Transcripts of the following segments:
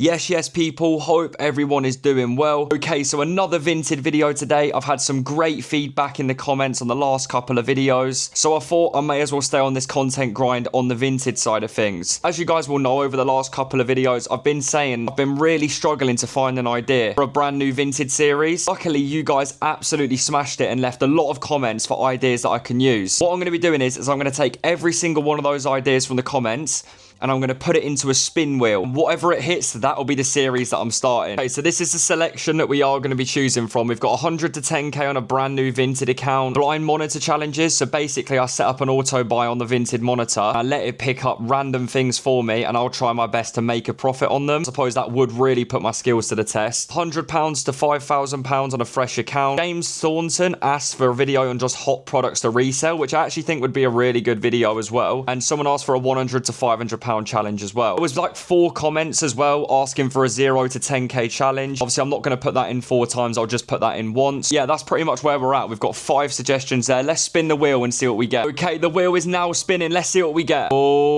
Yes, people, hope everyone is doing well. Okay, so another Vinted video today. I've had some great feedback in the comments on the last couple of videos, so I thought I may as well stay on this content grind on the Vinted side of things. As you guys will know, over the last couple of videos, I've been saying I've been really struggling to find an idea for a brand new Vinted series. Luckily, you guys absolutely smashed it and left a lot of comments for ideas that I can use. What I'm going to be doing is I'm going to take every single one of those ideas from the comments and I'm going to put it into a spin wheel. Whatever it hits, that'll be the series that I'm starting. Okay, so this is the selection that we are going to be choosing from. We've got 100 to 10k on a brand new Vinted account. Blind monitor challenges. So basically, I set up an auto buy on the Vinted monitor. I let it pick up random things for me, and I'll try my best to make a profit on them. I suppose that would really put my skills to the test. £100 to £5,000 on a fresh account. James Thornton asked for a video on just hot products to resell, which I actually think would be a really good video as well. And someone asked for a £100 to £500 challenge as well. There was like 4 comments as well asking for a 0 to 10k challenge. Obviously, I'm not going to put that in 4 times. I'll just put that in once. Yeah, that's pretty much where we're at. We've got 5 suggestions there. Let's spin the wheel and see what we get. Okay, the wheel is now spinning. Let's see what we get. Oh.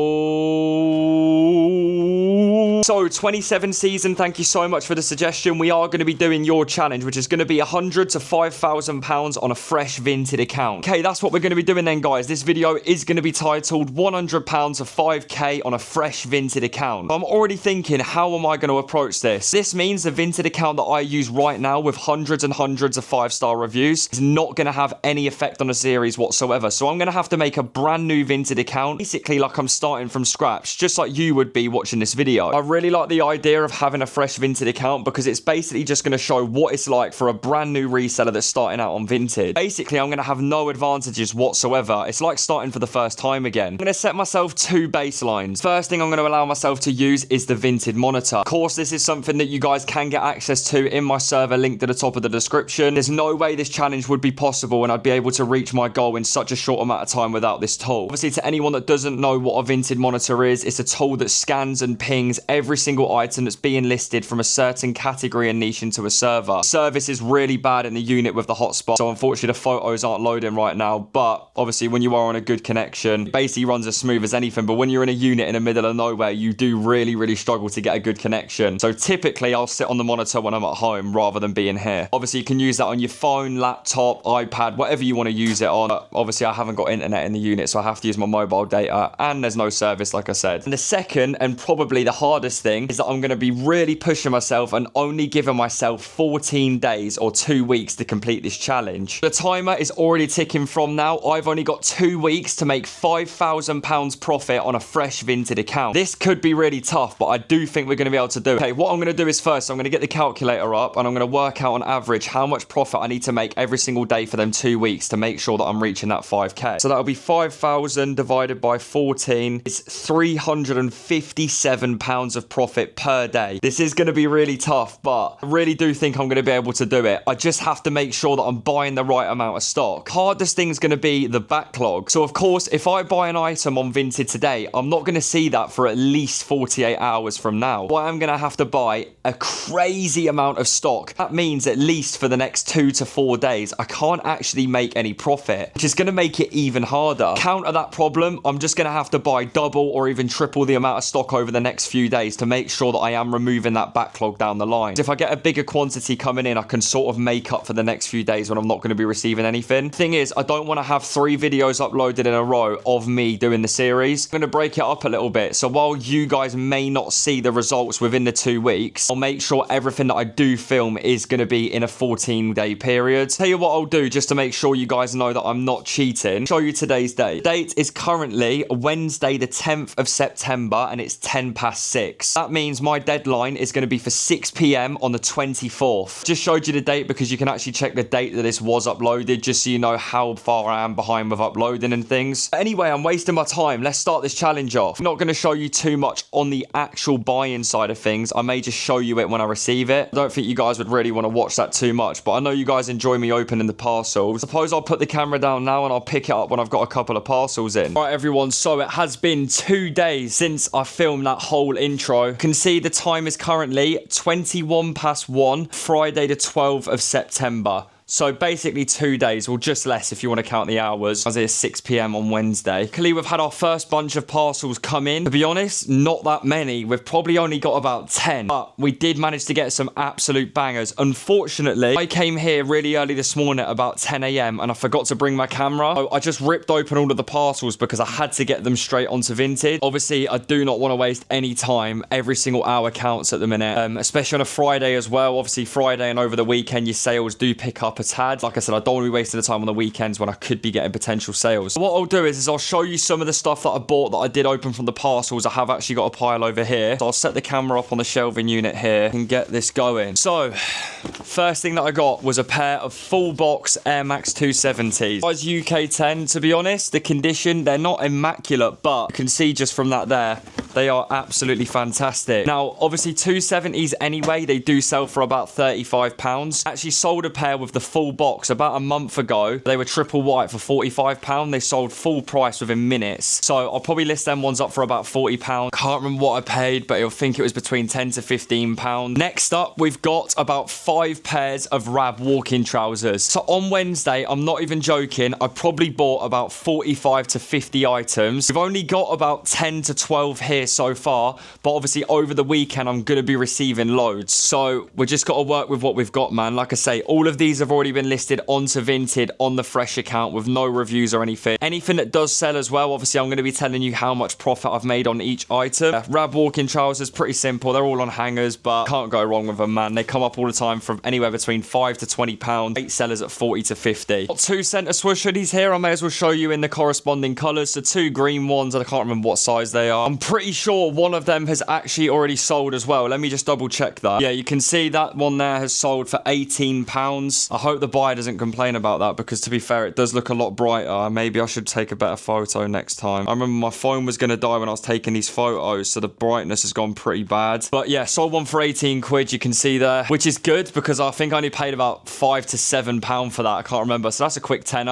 So, 27 season, thank you so much for the suggestion. We are going to be doing your challenge, which is going to be £100 to £5,000 on a fresh Vinted account. Okay, that's what we're going to be doing then, guys. This video is going to be titled £100 to £5k on a fresh Vinted account. I'm already thinking, how am I going to approach this? This means the Vinted account that I use right now with hundreds and hundreds of 5-star reviews is not going to have any effect on the series whatsoever. So I'm going to have to make a brand new Vinted account, basically like I'm starting from scratch, just like you would be watching this video. I really like the idea of having a fresh Vinted account because it's basically just going to show what it's like for a brand new reseller that's starting out on Vinted. Basically, I'm going to have no advantages whatsoever. It's like starting for the first time again. I'm going to set myself 2 baselines. First thing I'm going to allow myself to use is the Vinted monitor. Of course, this is something that you guys can get access to in my server linked at the top of the description. There's no way this challenge would be possible and I'd be able to reach my goal in such a short amount of time without this tool. Obviously, to anyone that doesn't know what a Vinted monitor is, it's a tool that scans and pings every single item that's being listed from a certain category and niche into a server. Service is really bad in the unit with the hotspot, so unfortunately the photos aren't loading right now, but obviously when you are on a good connection, it basically runs as smooth as anything. But when you're in a unit in the middle of nowhere, you do really struggle to get a good connection. So typically I'll sit on the monitor when I'm at home rather than being here. Obviously you can use that on your phone, laptop, iPad, whatever you want to use it on. But obviously I haven't got internet in the unit, so I have to use my mobile data, and there's no service, like I said. And the second and probably the hardest thing is that I'm going to be really pushing myself and only giving myself 14 days or 2 weeks to complete this challenge. The timer is already ticking from now. I've only got 2 weeks to make £5,000 profit on a fresh Vinted account. This could be really tough, but I do think we're going to be able to do it. Okay, what I'm going to do is first, I'm going to get the calculator up and I'm going to work out on average how much profit I need to make every single day for them 2 weeks to make sure that I'm reaching that 5k. So that'll be 5,000 divided by 14. It's £357 of profit per day. This is going to be really tough, but I really do think I'm going to be able to do it. I just have to make sure that I'm buying the right amount of stock. Hardest thing is going to be the backlog. So of course, if I buy an item on Vinted today, I'm not going to see that for at least 48 hours from now. So I'm going to have to buy a crazy amount of stock. That means at least for the next 2 to 4 days, I can't actually make any profit, which is going to make it even harder. Counter that problem, I'm just going to have to buy double or even triple the amount of stock over the next few days to make sure that I am removing that backlog down the line. If I get a bigger quantity coming in, I can sort of make up for the next few days when I'm not going to be receiving anything. Thing is, I don't want to have 3 videos uploaded in a row of me doing the series. I'm going to break it up a little bit. So while you guys may not see the results within the 2 weeks, I'll make sure everything that I do film is going to be in a 14-day period. Tell you what I'll do just to make sure you guys know that I'm not cheating. Show you today's date. The date is currently Wednesday the 10th of September and it's 6:10. That means my deadline is going to be for 6 p.m. on the 24th. Just showed you the date because you can actually check the date that this was uploaded just so you know how far I am behind with uploading and things. Anyway, I'm wasting my time. Let's start this challenge off. I'm not going to show you too much on the actual buy-in side of things. I may just show you it when I receive it. I don't think you guys would really want to watch that too much, but I know you guys enjoy me opening the parcels. Suppose I'll put the camera down now and I'll pick it up when I've got a couple of parcels in. Right, everyone, so it has been 2 days since I filmed that whole intro. You can see the time is currently 1:21, Friday the 12th of September. So basically 2 days, well, just less if you want to count the hours, as it is 6 p.m. on Wednesday. Luckily, we've had our first bunch of parcels come in. To be honest, not that many. We've probably only got about 10, but we did manage to get some absolute bangers. Unfortunately, I came here really early this morning at about 10 a.m. and I forgot to bring my camera. So I just ripped open all of the parcels because I had to get them straight onto Vinted. Obviously, I do not want to waste any time. Every single hour counts at the minute, especially on a Friday as well. Obviously, Friday and over the weekend, your sales do pick up a tad. Like I said, I don't want to be wasting the time on the weekends when I could be getting potential sales. So what I'll do is I'll show you some of the stuff that I bought that I did open from the parcels. I have actually got a pile over here. So I'll set the camera up on the shelving unit here and get this going. So first thing that I got was a pair of full box Air Max 270s. Size UK 10, to be honest, the condition, they're not immaculate, but you can see just from that there, they are absolutely fantastic. Now, obviously 270s anyway, they do sell for about £35. Actually sold a pair with the full box about a month ago. They were triple white for £45. They sold full price within minutes. So I'll probably list them ones up for about £40. Can't remember what I paid, but I think it was between £10 to £15. Next up, we've got about 5 pairs of Rab walking trousers. So on Wednesday, I'm not even joking, I probably bought about 45 to 50 items. We've only got about 10 to 12 here so far, but obviously over the weekend I'm going to be receiving loads, so we just got to work with what we've got, man. Like I say, all of these have already been listed onto Vinted on the Fresh account with no reviews or anything. Anything that does sell as well, obviously I'm going to be telling you how much profit I've made on each item. Rab walking trousers, pretty simple, they're all on hangers, but can't go wrong with them, man. They come up all the time from anywhere between £5 to £20, 8 sellers at 40 to 50. Got 2 centre swoosh hoodies here, I may as well show you in the corresponding colours. So 2 green ones, I can't remember what size they are. I'm pretty sure one of them has actually already sold as well. Let me just double check that. Yeah, you can see that one there has sold for £18. I hope the buyer doesn't complain about that, because to be fair, it does look a lot brighter. Maybe I should take a better photo next time. I remember my phone was going to die when I was taking these photos, so the brightness has gone pretty bad. But yeah, sold one for 18 quid, you can see there, which is good because I think I only paid about £5 to £7 for that. I can't remember, so that's a quick tenner.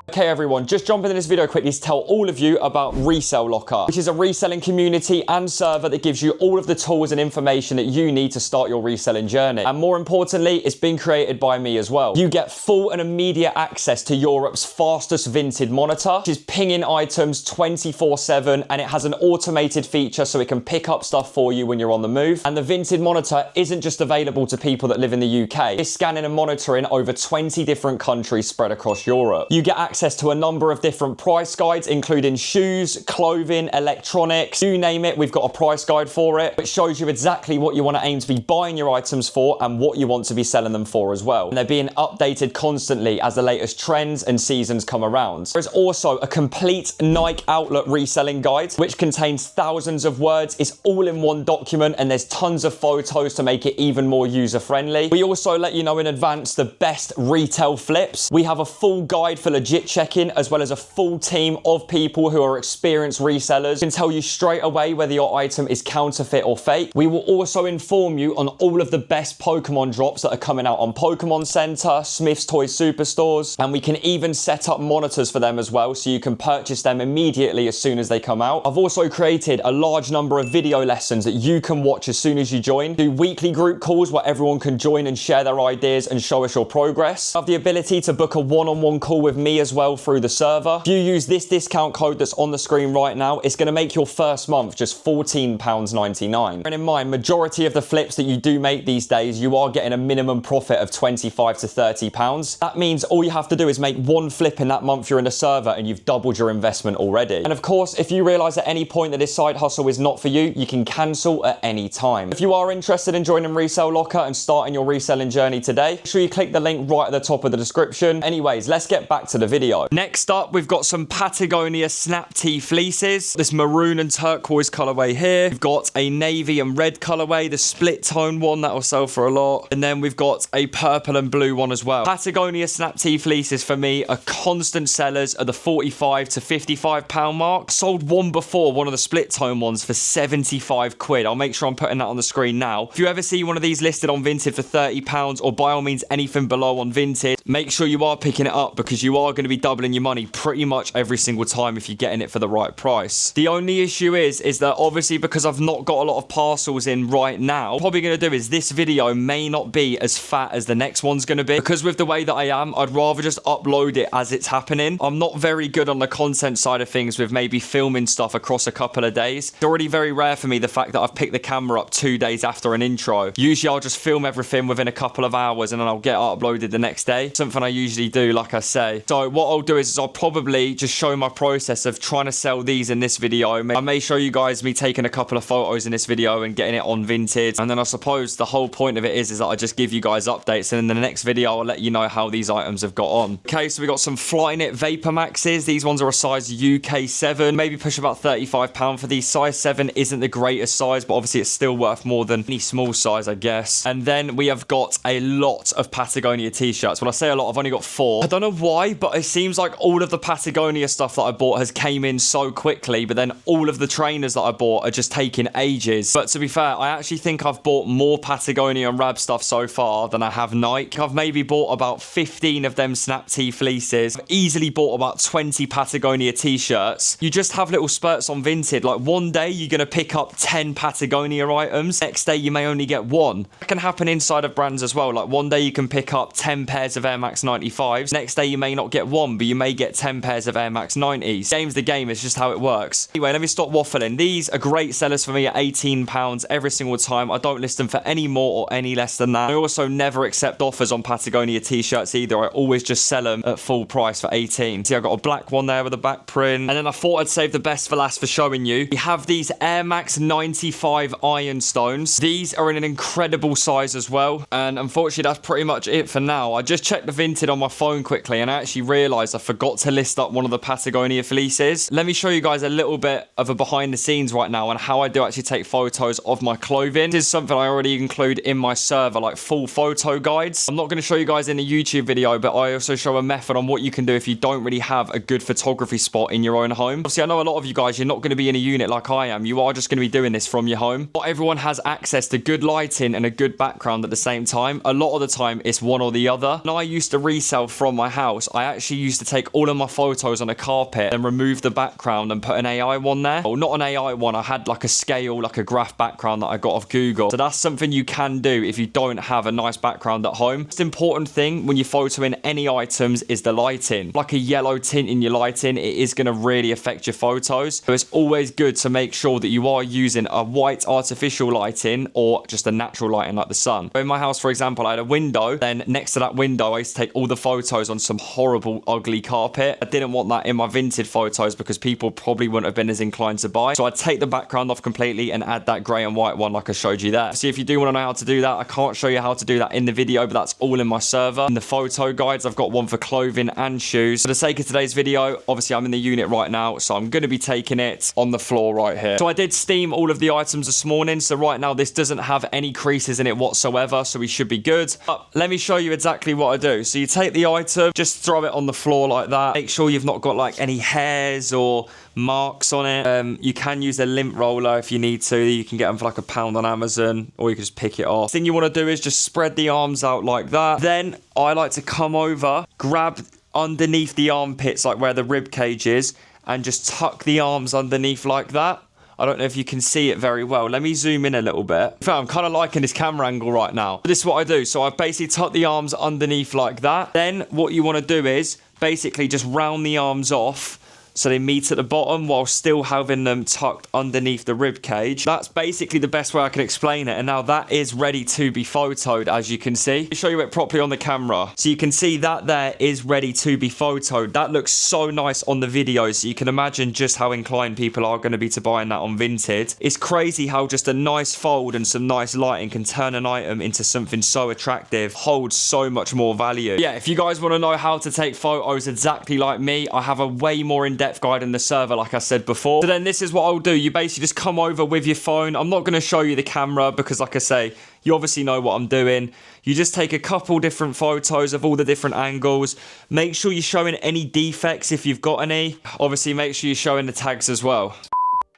Okay everyone, just jumping in this video quickly to tell all of you about Resell Locker, which is a reselling community and server that gives you all of the tools and information that you need to start your reselling journey. And more importantly, it's been created by me as well. You get full and immediate access to Europe's fastest Vinted monitor, which is pinging items 24/7, and it has an automated feature so it can pick up stuff for you when you're on the move. And the Vinted monitor isn't just available to people that live in the UK. It's scanning and monitoring over 20 different countries spread across Europe. You get access to a number of different price guides, including shoes, clothing, electronics, you name it, we've got a price guide for it, which shows you exactly what you want to aim to be buying your items for and what you want to be selling them for as well. And they're being updated constantly as the latest trends and seasons come around. There's also a complete Nike outlet reselling guide, which contains thousands of words. It's all in one document, and there's tons of photos to make it even more user-friendly. We also let you know in advance the best retail flips. We have a full guide for legit check-in, as well as a full team of people who are experienced resellers, can tell you straight away whether your item is counterfeit or fake. We will also inform you on all of the best Pokemon drops that are coming out on Pokemon Center, Smith's Toy Superstores, and we can even set up monitors for them as well, so you can purchase them immediately as soon as they come out. I've also created a large number of video lessons that you can watch as soon as you join. Do weekly group calls where everyone can join and share their ideas and show us your progress. I have the ability to book a one-on-one call with me as well through the server. If you use this discount code that's on the screen right now, it's going to make your first month just £14.99. And in mind, majority of the flips that you do make these days, you are getting a minimum profit of £25 to £30. That means all you have to do is make one flip in that month you're in the server and you've doubled your investment already. And of course, if you realize at any point that this side hustle is not for you, you can cancel at any time. If you are interested in joining Resell Locker and starting your reselling journey today, make sure you click the link right at the top of the description. Anyways, let's get back to the video. Next up, we've got some Patagonia snap tee fleeces. This maroon and turquoise colorway here. We've got a navy and red colorway, the split tone one that will sell for a lot. And then we've got a purple and blue one as well. Patagonia snap tee fleeces for me are constant sellers at the £45 to £55 mark. Sold one before, one of the split tone ones, for 75 quid. I'll make sure I'm putting that on the screen now. If you ever see one of these listed on Vinted for £30, or by all means anything below on Vinted, make sure you are picking it up, because you are going to be doubling your money pretty much every single time if you're getting it for the right price. The only issue is that obviously because I've not got a lot of parcels in right now, probably going to do is this video may not be as fat as the next one's going to be, because with the way that I am, I'd rather just upload it as it's happening. I'm not very good on the content side of things with maybe filming stuff across a couple of days. It's already very rare for me the fact that I've picked the camera up 2 days after an intro. Usually I'll just film everything within a couple of hours and then I'll get uploaded the next day. Something I usually do, like I say. So what I'll do is I'll probably just show my process of trying to sell these in this video. I may show you guys me taking a couple of photos in this video and getting it on Vinted. And then I suppose the whole point of it is that I just give you guys updates, and in the next video I'll let you know how these items have got on. Okay, so we got some Flyknit Vapor Maxes. These ones are a size UK 7, maybe push about £35 for these. Size 7 isn't the greatest size, but obviously it's still worth more than any small size, I guess. And then we have got a lot of Patagonia t-shirts. When I say a lot, I've only got 4. I don't know why, but it seems like all of the Patagonia stuff that I bought has came in so quickly, but then all of the trainers that I bought are just taking ages. But to be fair, I actually think I've bought more Patagonia and Rab stuff so far than I have Nike. I've maybe bought about 15 of them Snap Tee fleeces. I've easily bought about 20 Patagonia t-shirts. You just have little spurts on Vinted. Like one day you're going to pick up 10 Patagonia items. Next day you may only get 1. That can happen inside of brands as well. Like one day you can pick up 10 pairs of Air Max 95s. Next day you may not get 1, but you may get 10 pairs of Air Max 90s. Game's the game. It's just how it works. Anyway, let me stop waffling. These are great sellers for me at £18 every single time. I don't list them for any more or any less than that. I also never accept offers on Patagonia t-shirts either. I always just sell them at full price for 18. See, I got a black one there with a back print. And then I thought I'd save the best for last for showing you. We have these Air Max 95 Ironstones. These are in an incredible size as well. And unfortunately, that's pretty much it for now. I just checked the Vinted on my phone quickly and I actually realised I forgot to list up one of the Patagonia fleeces. Let me show you guys a little bit of a behind the scenes right now and how I do actually take photos of my clothing. This is something I already include in my server, like full photo guides. I'm not going to show you guys in the YouTube video, but I also show a method on what you can do if you don't really have a good photography spot in your own home. Obviously, I know a lot of you guys, you're not going to be in a unit like I am. You are just going to be doing this from your home. Not everyone has access to good lighting and a good background at the same time. A lot of the time, it's one or the other. When I used to resell from my house, I actually used to take all of my photos on a carpet and remove the background and put an AI one there. Well, not an AI one. I had like a scale, like a graph background that I got off Google. So that's something you can do if you don't have a nice background at home. The most important thing when you're photoing any items is the lighting. Like a yellow tint in your lighting, it is going to really affect your photos. So it's always good to make sure that you are using a white artificial lighting or just a natural lighting like the sun. In my house, for example, I had a window. Then next to that window, I used to take all the photos on some horrible, ugly carpet. I didn't want that in my Vinted photos because people probably wouldn't have been as inclined to buy. So I'd take the background off completely and add that grey and white one like I showed you there. See, if you do want to know how to do that, I can't show you how to do that in the video, but that's all in my server. In the photo guides, I've got one for clothing and shoes. For the sake of today's video, obviously I'm in the unit right now, so I'm going to be taking it on the floor right here. So I did steam all of the items this morning, so right now this doesn't have any creases in it whatsoever, so we should be good. But let me show you exactly what I do. So you take the item, just throw it on the floor like that. Make sure you've not got like any hairs or marks on it. You can use a lint roller if you need to. You can get them for like £1 on Amazon, or you can just pick it off. Thing you want to do is just spread the arms out like that. Then I like to come over, grab underneath the armpits, like where the rib cage is, and just tuck the arms underneath like that. I don't know if you can see it very well. Let me zoom in a little bit. I'm kind of liking this camera angle right now. This is what I do. So I've basically tucked the arms underneath like that. Then what you want to do is basically just round the arms off so they meet at the bottom while still having them tucked underneath the rib cage. That's basically the best way I can explain it. And now that is ready to be photoed, as you can see. I'll show you it properly on the camera. So you can see that there is ready to be photoed. That looks so nice on the video, so you can imagine just how inclined people are going to be to buying that on Vinted. It's crazy how just a nice fold and some nice lighting can turn an item into something so attractive, holds so much more value. Yeah, if you guys want to know how to take photos exactly like me, I have a way more in-depth guide in the server, like I said before. So then this is what I'll do. You basically just come over with your phone. I'm not going to show you the camera because, like I say, you obviously know what I'm doing. You just take a couple different photos of all the different angles. Make sure you're showing any defects if you've got any. Obviously, make sure you're showing the tags as well.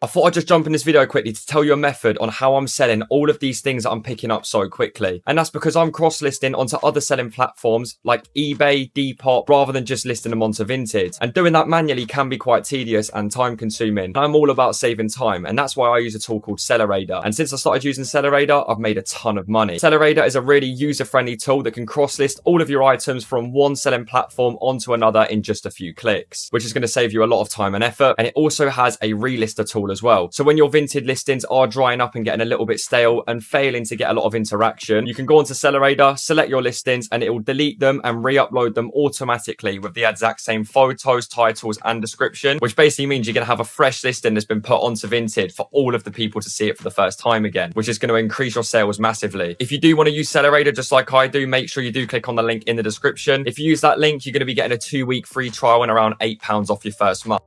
I thought I'd just jump in this video quickly to tell you a method on how I'm selling all of these things that I'm picking up so quickly. And that's because I'm cross-listing onto other selling platforms like eBay, Depop, rather than just listing them onto Vinted. And doing that manually can be quite tedious and time consuming. I'm all about saving time, and that's why I use a tool called Accelerator. And since I started using Accelerator, I've made a ton of money. Accelerator is a really user-friendly tool that can cross-list all of your items from one selling platform onto another in just a few clicks, which is going to save you a lot of time and effort. And it also has a relister tool as well. So when your Vinted listings are drying up and getting a little bit stale and failing to get a lot of interaction, you can go onto Accelerator, select your listings, and it will delete them and re-upload them automatically with the exact same photos, titles, and description, which basically means you're going to have a fresh listing that's been put onto Vinted for all of the people to see it for the first time again, which is going to increase your sales massively. If you do want to use Accelerator just like I do, make sure you do click on the link in the description. If you use that link, you're going to be getting a 2-week free trial and around £8 off your first month.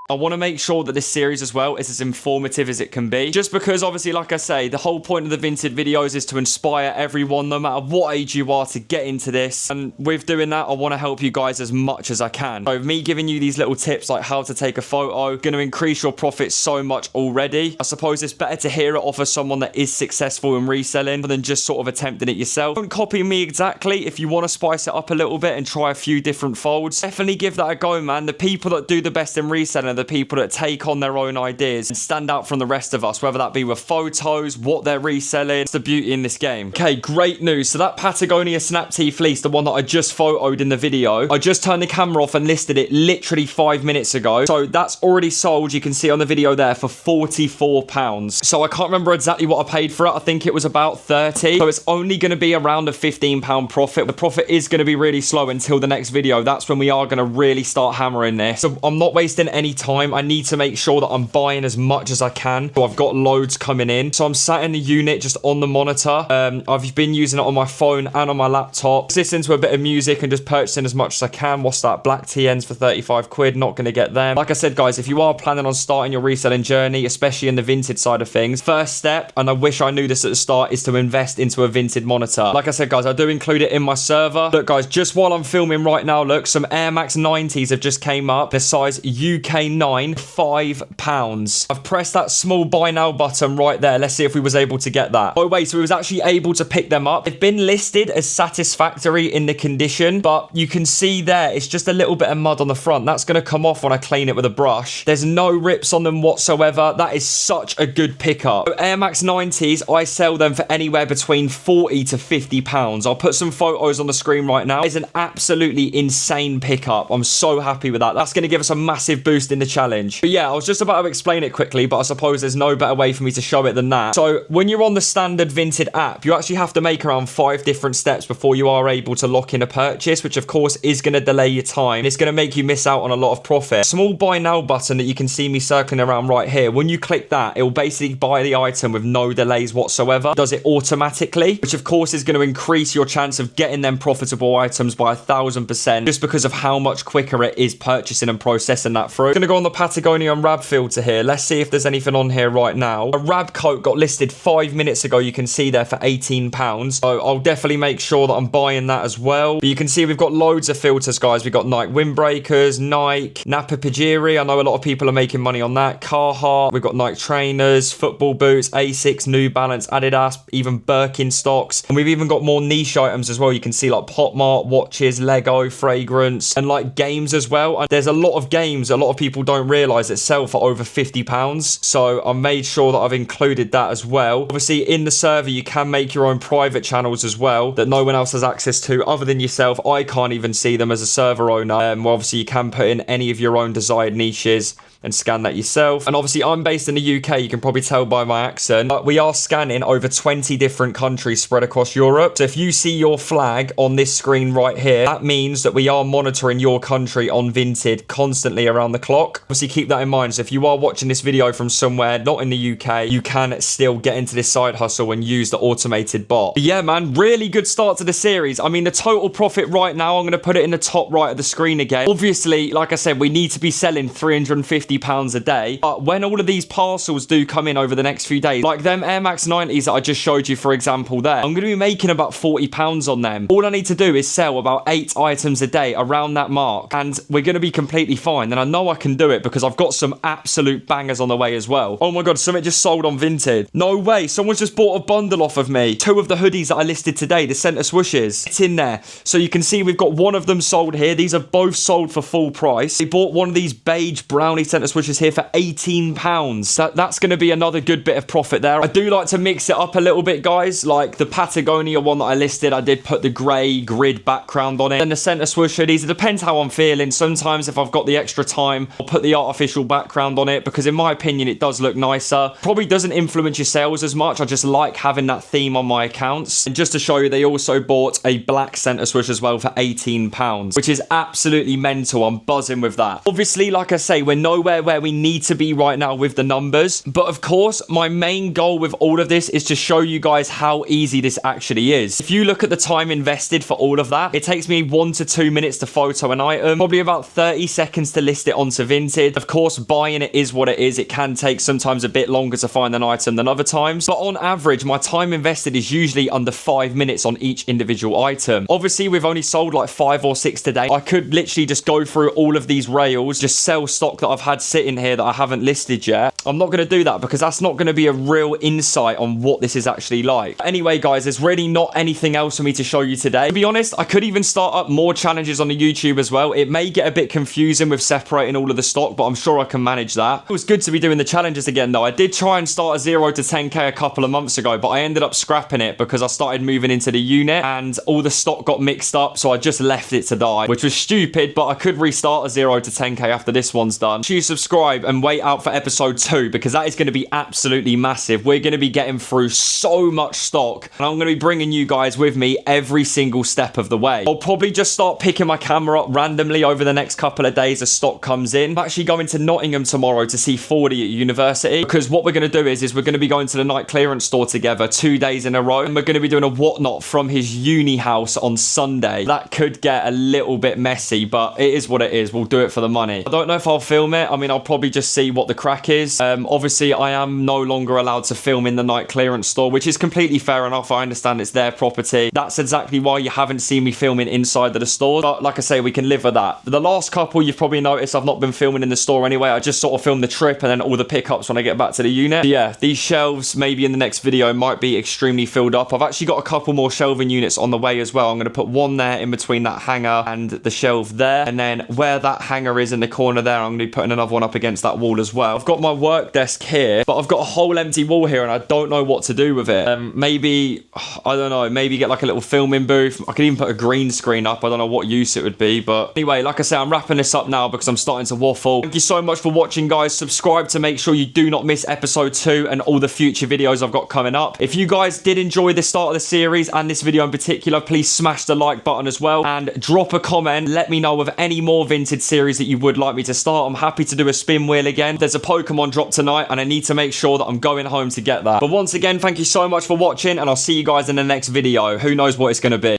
I want to make sure that this series as well is as informative as it can be. Just because obviously, like I say, the whole point of the Vinted videos is to inspire everyone, no matter what age you are, to get into this. And with doing that, I want to help you guys as much as I can. So me giving you these little tips like how to take a photo, going to increase your profits so much already. I suppose it's better to hear it off of someone that is successful in reselling than just sort of attempting it yourself. Don't copy me exactly. If you want to spice it up a little bit and try a few different folds, definitely give that a go, man. The people that do the best in reselling, the people that take on their own ideas and stand out from the rest of us, whether that be with photos, what they're reselling. It's the beauty in this game. Okay, great news. So that Patagonia snap tee fleece, the one that I just photoed in the video, I just turned the camera off and listed it literally 5 minutes ago. So that's already sold. You can see on the video there for £44. So I can't remember exactly what I paid for it. I think it was about 30. So it's only going to be around a £15 profit. The profit is going to be really slow until the next video. That's when we are going to really start hammering this. So I'm not wasting any time. I need to make sure that I'm buying as much as I can. So I've got loads coming in. So I'm sat in the unit just on the monitor. I've been using it on my phone and on my laptop. Listening to a bit of music and just purchasing as much as I can. What's that? Black TNs for 35 quid. Not going to get them. Like I said, guys, if you are planning on starting your reselling journey, especially in the Vinted side of things, first step, and I wish I knew this at the start, is to invest into a Vinted monitor. Like I said, guys, I do include it in my server. Look, guys, just while I'm filming right now, look, some Air Max 90s have just came up. The size UK 9. £5. I've pressed that small buy now button right there. Let's see if we was able to get that. Oh wait, so we was actually able to pick them up. They've been listed as satisfactory in the condition, but you can see there it's just a little bit of mud on the front. That's going to come off when I clean it with a brush. There's no rips on them whatsoever. That is such a good pickup. So Air Max 90s, I sell them for anywhere between £40 to £50. I'll put some photos on the screen right now. It's an absolutely insane pickup. I'm so happy with that. That's going to give us a massive boost in the challenge. But yeah, I was just about to explain it quickly, but I suppose there's no better way for me to show it than that. So when you're on the standard Vinted app, you actually have to make around 5 different steps before you are able to lock in a purchase, which of course is going to delay your time. It's going to make you miss out on a lot of profit. Small buy now button that you can see me circling around right here. When you click that, it will basically buy the item with no delays whatsoever. It does it automatically, which of course is going to increase your chance of getting them profitable items by 1000% just because of how much quicker it is purchasing and processing that through. I'm going to go on the Patagonia and Rab filter here. Let's see if there's anything on here right now. A Rab coat got listed 5 minutes ago. You can see there for £18. So I'll definitely make sure that I'm buying that as well. But you can see we've got loads of filters, guys. We've got Nike windbreakers, Nike, Napa Pajiri. I know a lot of people are making money on that. Carhartt. We've got Nike trainers, football boots, Asics, New Balance, Adidas, even Birkenstocks. And we've even got more niche items as well. You can see like Potmart, watches, Lego, fragrance, and like games as well. And there's a lot of games a lot of people don't realise that sell for over £50. So I made sure that I've included that as well. Obviously in the server you can make your own private channels as well that no one else has access to other than yourself. I can't even see them as a server owner. Well, obviously you can put in any of your own desired niches and scan that yourself. And obviously I'm based in the UK, you can probably tell by my accent, but we are scanning over 20 different countries spread across Europe. So if you see your flag on this screen right here, that means that we are monitoring your country on Vinted constantly around the clock. Obviously keep that in mind. So if you are watching this video from somewhere not in the UK, you can still get into this side hustle and use the automated bot. But yeah, man, really good start to the series. I mean, the total profit right now, I'm going to put it in the top right of the screen again. Obviously, like I said, we need to be selling £350 £50 a day. But when all of these parcels do come in over the next few days, like them Air Max 90s that I just showed you, for example, there, I'm going to be making about £40 on them. All I need to do is sell about 8 items a day around that mark, and we're going to be completely fine. And I know I can do it because I've got some absolute bangers on the way as well. Oh my god, something just sold on Vinted. No way, someone's just bought a bundle off of me. 2 of the hoodies that I listed today, the centre swooshes. It's in there. So you can see we've got one of them sold here. These are both sold for full price. They bought one of these beige brownie centre swooshes here for £18. That's going to be another good bit of profit there. I do like to mix it up a little bit, guys. Like the Patagonia one that I listed, I did put the grey grid background on it. And the centre swoosh hoodies, it depends how I'm feeling. Sometimes if I've got the extra time, I'll put the artificial background on it because in my opinion, it does look nicer. Probably doesn't influence your sales as much. I just like having that theme on my accounts. And just to show you, they also bought a black centre swoosh as well for £18, which is absolutely mental. I'm buzzing with that. Obviously, like I say, we're nowhere where we need to be right now with the numbers. But of course, my main goal with all of this is to show you guys how easy this actually is. If you look at the time invested for all of that, it takes me 1 to 2 minutes to photo an item, probably about 30 seconds to list it onto Vinted. Of course, buying it is what it is. It can take sometimes a bit longer to find an item than other times. But on average, my time invested is usually under 5 minutes on each individual item. Obviously, we've only sold like 5 or 6 today. I could literally just go through all of these rails, just sell stock that I've had sitting here that I haven't listed yet. I'm not going to do that because that's not going to be a real insight on what this is actually like. Anyway, guys, there's really not anything else for me to show you today. To be honest, I could even start up more challenges on the YouTube as well. It may get a bit confusing with separating all of the stock, but I'm sure I can manage that. It was good to be doing the challenges again, though. I did try and start a 0 to 10k a couple of months ago, but I ended up scrapping it because I started moving into the unit and all the stock got mixed up, so I just left it to die, which was stupid, but I could restart a 0 to 10k after this one's done. Choose subscribe and wait out for episode 2 because that is going to be absolutely massive. We're going to be getting through so much stock and I'm going to be bringing you guys with me every single step of the way. I'll probably just start picking my camera up randomly over the next couple of days as stock comes in. I'm actually going to Nottingham tomorrow to see 40 at university because what we're going to do is we're going to be going to the night clearance store together 2 days in a row and we're going to be doing a whatnot from his uni house on Sunday. That could get a little bit messy, but it is what it is. We'll do it for the money. I don't know if I'll film it. I mean, I'll probably just see what the crack is. Obviously, I am no longer allowed to film in the night clearance store, which is completely fair enough. I understand it's their property. That's exactly why you haven't seen me filming inside of the store. But like I say, we can live with that. The last couple, you've probably noticed I've not been filming in the store anyway. I just sort of filmed the trip and then all the pickups when I get back to the unit. But yeah, these shelves maybe in the next video might be extremely filled up. I've actually got a couple more shelving units on the way as well. I'm going to put one there in between that hanger and the shelf there. And then where that hanger is in the corner there, I'm going to be putting another one up against that wall as well. I've got my work desk here, but I've got a whole empty wall here and I don't know what to do with it. Maybe, I don't know, maybe get like a little filming booth. I could even put a green screen up. I don't know what use it would be, but anyway, like I say, I'm wrapping this up now because I'm starting to waffle. Thank you so much for watching, guys. Subscribe to make sure you do not miss episode 2 and all the future videos I've got coming up. If you guys did enjoy the start of the series and this video in particular, please smash the like button as well and drop a comment. Let me know of any more vintage series that you would like me to start. I'm happy to do a spin wheel again. There's a Pokemon drop tonight and I need to make sure that I'm going home to get that. But once again, thank you so much for watching and I'll see you guys in the next video. Who knows what it's going to be.